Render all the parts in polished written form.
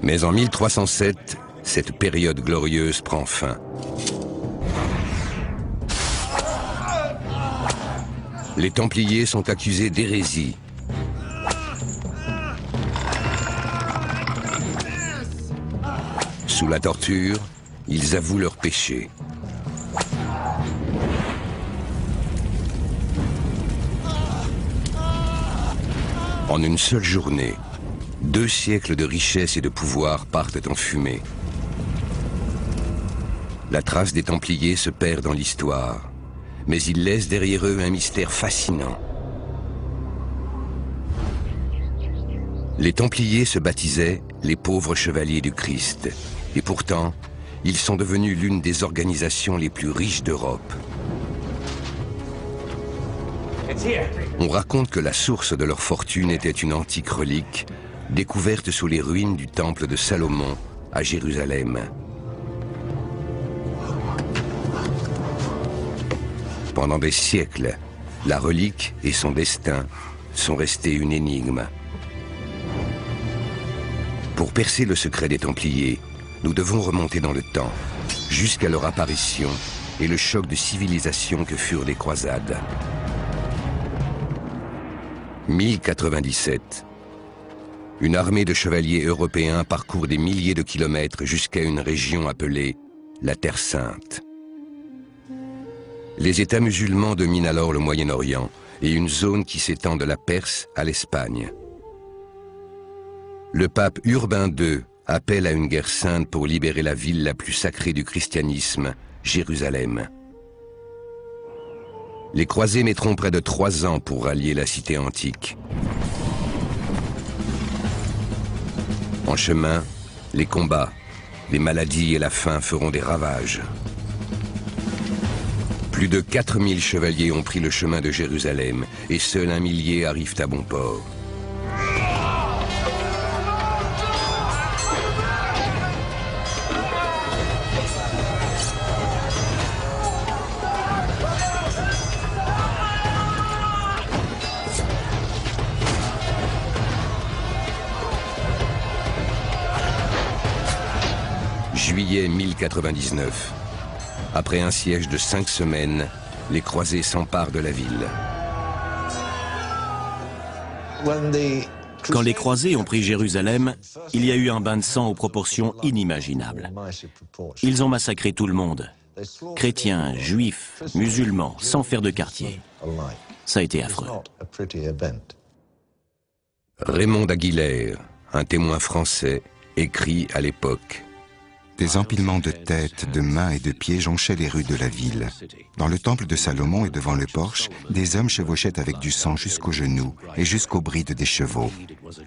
Mais en 1307, cette période glorieuse prend fin. Les Templiers sont accusés d'hérésie. Sous la torture, ils avouent leurs péchés. En une seule journée, 2 siècles de richesse et de pouvoir partent en fumée. La trace des Templiers se perd dans l'histoire, mais ils laissent derrière eux un mystère fascinant. Les Templiers se baptisaient les pauvres chevaliers du Christ, et pourtant, ils sont devenus l'une des organisations les plus riches d'Europe. On raconte que la source de leur fortune était une antique relique découverte sous les ruines du temple de Salomon à Jérusalem. Pendant des siècles, la relique et son destin sont restés une énigme. Pour percer le secret des Templiers, nous devons remonter dans le temps, jusqu'à leur apparition et le choc de civilisation que furent les croisades. 1097. Une armée de chevaliers européens parcourt des milliers de kilomètres jusqu'à une région appelée la Terre Sainte. Les États musulmans dominent alors le Moyen-Orient et une zone qui s'étend de la Perse à l'Espagne. Le pape Urbain II appelle à une guerre sainte pour libérer la ville la plus sacrée du christianisme, Jérusalem. Les croisés mettront près de 3 ans pour rallier la cité antique. En chemin, les combats, les maladies et la faim feront des ravages. Plus de 4000 chevaliers ont pris le chemin de Jérusalem et seul 1 millier arrivent à bon port. Juillet 1099. Après un siège de 5 semaines, les croisés s'emparent de la ville. Quand les croisés ont pris Jérusalem, il y a eu un bain de sang aux proportions inimaginables. Ils ont massacré tout le monde, chrétiens, juifs, musulmans, sans faire de quartier. Ça a été affreux. Raymond d'Aguilère, un témoin français, écrit à l'époque. Des empilements de têtes, de mains et de pieds jonchaient les rues de la ville. Dans le temple de Salomon et devant le porche, des hommes chevauchaient avec du sang jusqu'aux genoux et jusqu'aux brides des chevaux.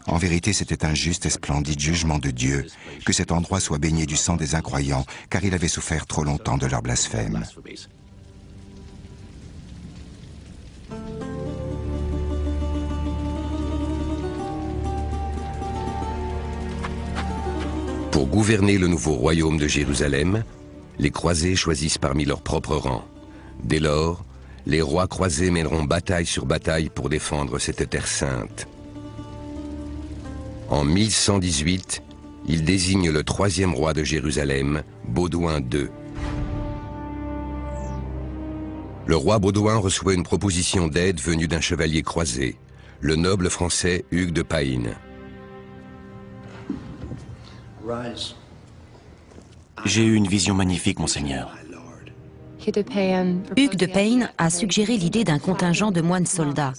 En vérité, c'était un juste et splendide jugement de Dieu, que cet endroit soit baigné du sang des incroyants, car il avait souffert trop longtemps de leur blasphème. Pour gouverner le nouveau royaume de Jérusalem, les croisés choisissent parmi leurs propres rangs. Dès lors, les rois croisés mèneront bataille sur bataille pour défendre cette terre sainte. En 1118, ils désignent le 3e roi de Jérusalem, Baudouin II. Le roi Baudouin reçoit une proposition d'aide venue d'un chevalier croisé, le noble français Hugues de Payne. J'ai eu une vision magnifique, monseigneur. Hugues de Payne a suggéré l'idée d'un contingent de moines soldats,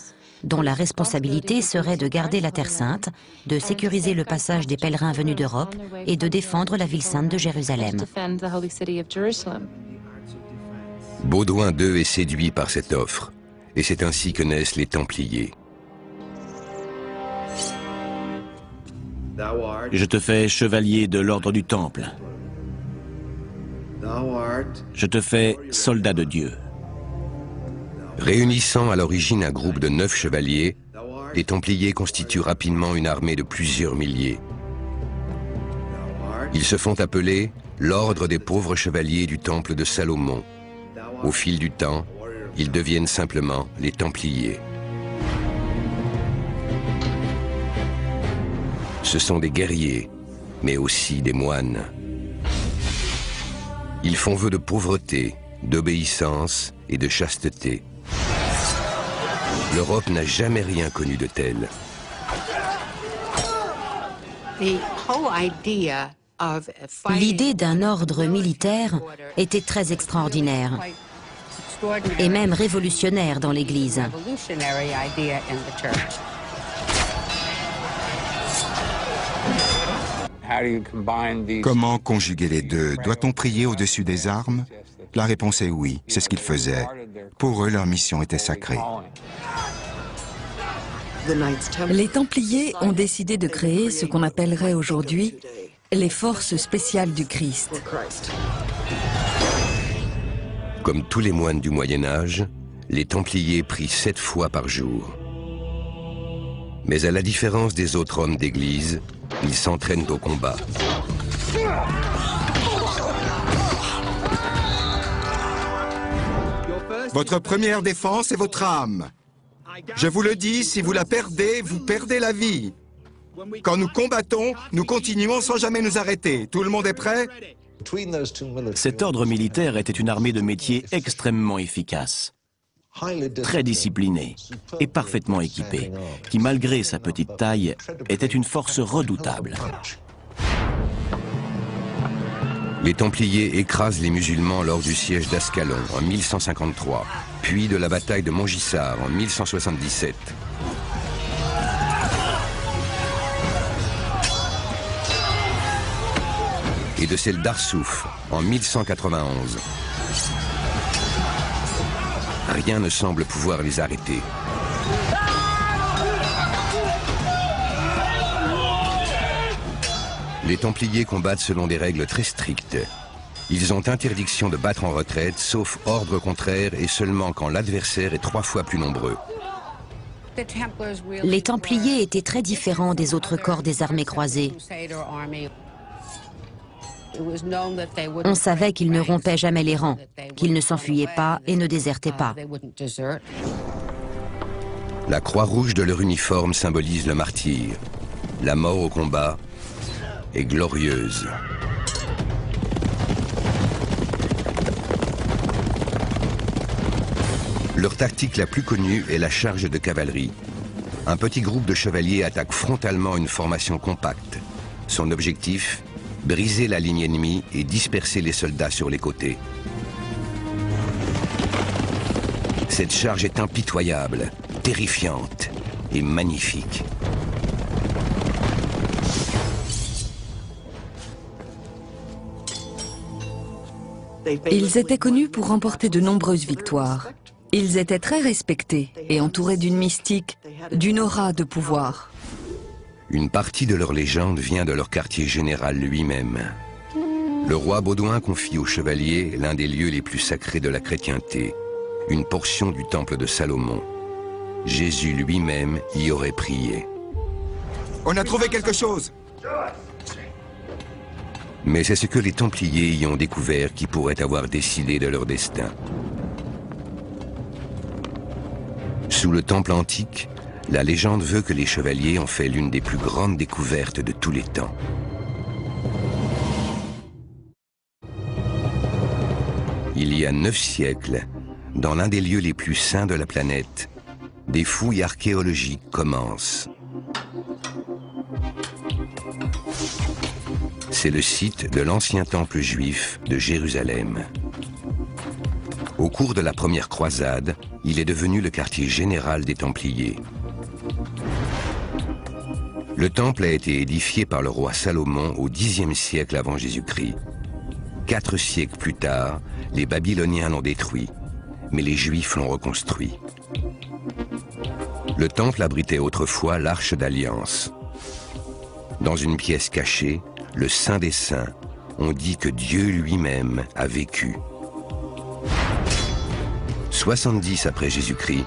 dont la responsabilité serait de garder la Terre Sainte, de sécuriser le passage des pèlerins venus d'Europe et de défendre la ville sainte de Jérusalem. Baudouin II est séduit par cette offre, et c'est ainsi que naissent les Templiers. Je te fais chevalier de l'ordre du Temple. Je te fais soldat de Dieu. Réunissant à l'origine un groupe de 9 chevaliers, les Templiers constituent rapidement une armée de plusieurs milliers. Ils se font appeler l'Ordre des pauvres chevaliers du Temple de Salomon. Au fil du temps, ils deviennent simplement les Templiers. Ce sont des guerriers, mais aussi des moines. Ils font vœu de pauvreté, d'obéissance et de chasteté. L'Europe n'a jamais rien connu de tel. L'idée d'un ordre militaire était très extraordinaire et même révolutionnaire dans l'Église. Comment conjuguer les deux? Doit-on prier au-dessus des armes? La réponse est oui, c'est ce qu'ils faisaient. Pour eux, leur mission était sacrée. Les Templiers ont décidé de créer ce qu'on appellerait aujourd'hui les forces spéciales du Christ. Comme tous les moines du Moyen-Âge, les Templiers prient 7 fois par jour. Mais à la différence des autres hommes d'Église, ils s'entraînent au combat. Votre première défense est votre âme. Je vous le dis, si vous la perdez, vous perdez la vie. Quand nous combattons, nous continuons sans jamais nous arrêter. Tout le monde est prêt? Cet ordre militaire était une armée de métier extrêmement efficace, très disciplinée et parfaitement équipée, qui malgré sa petite taille, était une force redoutable. Les Templiers écrasent les musulmans lors du siège d'Ascalon en 1153, puis de la bataille de Montgissard en 1177. Et de celle d'Arsouf en 1191. Rien ne semble pouvoir les arrêter. Les Templiers combattent selon des règles très strictes. Ils ont interdiction de battre en retraite, sauf ordre contraire et seulement quand l'adversaire est 3 fois plus nombreux. Les Templiers étaient très différents des autres corps des armées croisées. On savait qu'ils ne rompaient jamais les rangs, qu'ils ne s'enfuyaient pas et ne désertaient pas. La croix rouge de leur uniforme symbolise le martyre. La mort au combat est glorieuse. Leur tactique la plus connue est la charge de cavalerie. Un petit groupe de chevaliers attaque frontalement une formation compacte. Son objectif, briser la ligne ennemie et disperser les soldats sur les côtés. Cette charge est impitoyable, terrifiante et magnifique. Ils étaient connus pour remporter de nombreuses victoires. Ils étaient très respectés et entourés d'une mystique, d'une aura de pouvoir. Une partie de leur légende vient de leur quartier général lui-même. Le roi Baudouin confie aux chevaliers l'un des lieux les plus sacrés de la chrétienté, une portion du temple de Salomon. Jésus lui-même y aurait prié. On a trouvé quelque chose! Mais c'est ce que les Templiers y ont découvert qui pourrait avoir décidé de leur destin. Sous le temple antique, la légende veut que les chevaliers ont fait l'une des plus grandes découvertes de tous les temps. Il y a 9 siècles, dans l'un des lieux les plus saints de la planète, des fouilles archéologiques commencent. C'est le site de l'ancien temple juif de Jérusalem. Au cours de la première croisade, il est devenu le quartier général des Templiers. Le temple a été édifié par le roi Salomon au Xe siècle avant Jésus-Christ. 4 siècles plus tard, les Babyloniens l'ont détruit, mais les Juifs l'ont reconstruit. Le temple abritait autrefois l'Arche d'Alliance. Dans une pièce cachée, le Saint des Saints, on dit que Dieu lui-même a vécu. 70 après Jésus-Christ,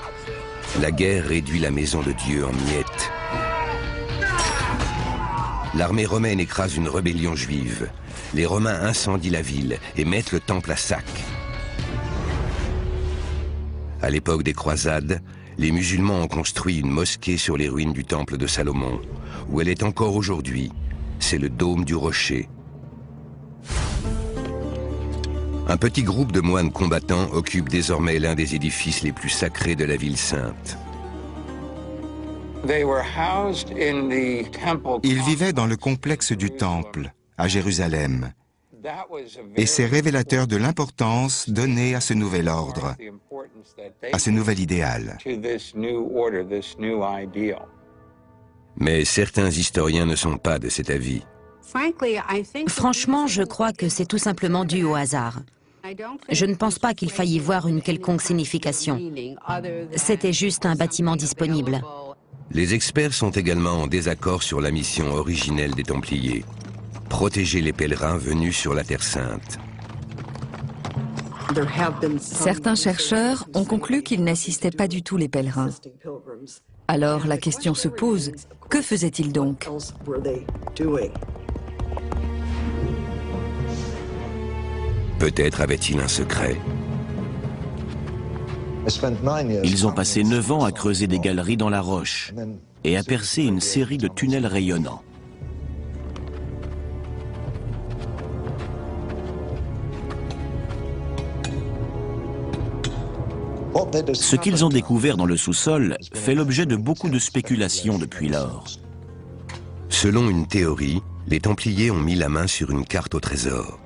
la guerre réduit la maison de Dieu en miettes. L'armée romaine écrase une rébellion juive. Les Romains incendient la ville et mettent le temple à sac. À l'époque des croisades, les musulmans ont construit une mosquée sur les ruines du temple de Salomon, où elle est encore aujourd'hui, c'est le dôme du rocher. Un petit groupe de moines combattants occupe désormais l'un des édifices les plus sacrés de la ville sainte. Ils vivaient dans le complexe du Temple, à Jérusalem, et c'est révélateur de l'importance donnée à ce nouvel ordre, à ce nouvel idéal. Mais certains historiens ne sont pas de cet avis. Franchement, je crois que c'est tout simplement dû au hasard. Je ne pense pas qu'il faille y voir une quelconque signification. C'était juste un bâtiment disponible. Les experts sont également en désaccord sur la mission originelle des Templiers: protéger les pèlerins venus sur la Terre Sainte. Certains chercheurs ont conclu qu'ils n'assistaient pas du tout les pèlerins. Alors la question se pose, que faisaient-ils donc? Peut-être avait-il un secret. Ils ont passé 9 ans à creuser des galeries dans la roche et à percer une série de tunnels rayonnants. Ce qu'ils ont découvert dans le sous-sol fait l'objet de beaucoup de spéculations depuis lors. Selon une théorie, les Templiers ont mis la main sur une carte au trésor.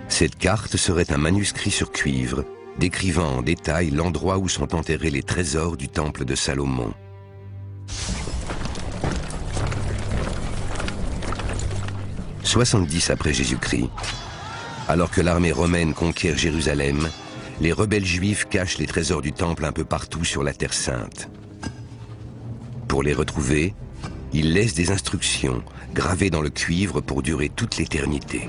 Cette carte serait un manuscrit sur cuivre, décrivant en détail l'endroit où sont enterrés les trésors du temple de Salomon. « 70 après Jésus-Christ, alors que l'armée romaine conquiert Jérusalem, les rebelles juifs cachent les trésors du temple un peu partout sur la Terre Sainte. Pour les retrouver, ils laissent des instructions gravées dans le cuivre pour durer toute l'éternité.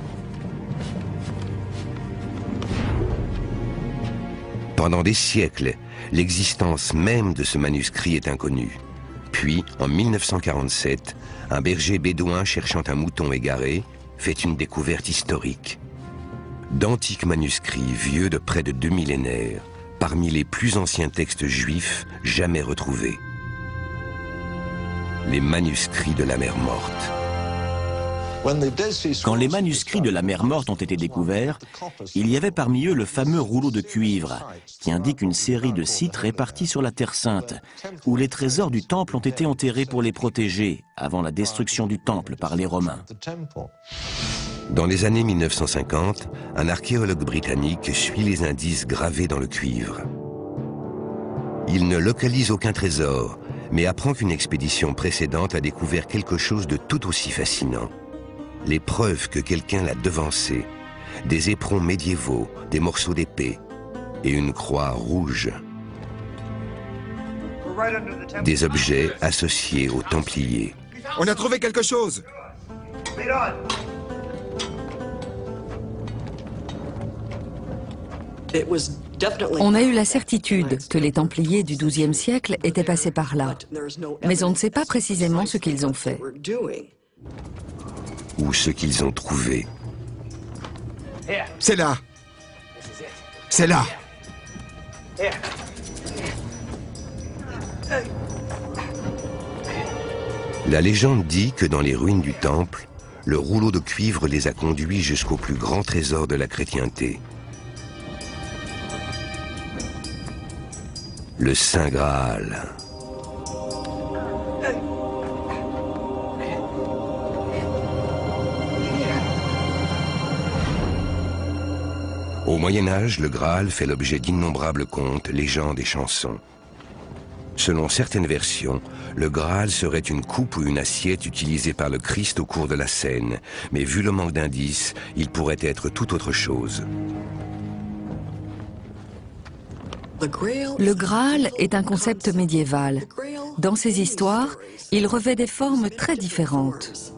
Pendant des siècles, l'existence même de ce manuscrit est inconnue. Puis, en 1947, un berger bédouin cherchant un mouton égaré fait une découverte historique. D'antiques manuscrits vieux de près de 2 millénaires, parmi les plus anciens textes juifs jamais retrouvés. Les manuscrits de la mer Morte. Quand les manuscrits de la mer Morte ont été découverts, il y avait parmi eux le fameux rouleau de cuivre, qui indique une série de sites répartis sur la Terre Sainte, où les trésors du Temple ont été enterrés pour les protéger, avant la destruction du Temple par les Romains. Dans les années 1950, un archéologue britannique suit les indices gravés dans le cuivre. Il ne localise aucun trésor, mais apprend qu'une expédition précédente a découvert quelque chose de tout aussi fascinant. Les preuves que quelqu'un l'a devancé, des éperons médiévaux, des morceaux d'épée et une croix rouge. Des objets associés aux Templiers. On a trouvé quelque chose! On a eu la certitude que les Templiers du XIIe siècle étaient passés par là, mais on ne sait pas précisément ce qu'ils ont fait. Ou ce qu'ils ont trouvé. C'est là! C'est là! La légende dit que dans les ruines du temple, le rouleau de cuivre les a conduits jusqu'au plus grand trésor de la chrétienté. Le Saint Graal. Au Moyen-Âge, le Graal fait l'objet d'innombrables contes, légendes et chansons. Selon certaines versions, le Graal serait une coupe ou une assiette utilisée par le Christ au cours de la scène, mais vu le manque d'indices, il pourrait être tout autre chose. Le Graal est un concept médiéval. Dans ces histoires, il revêt des formes très différentes.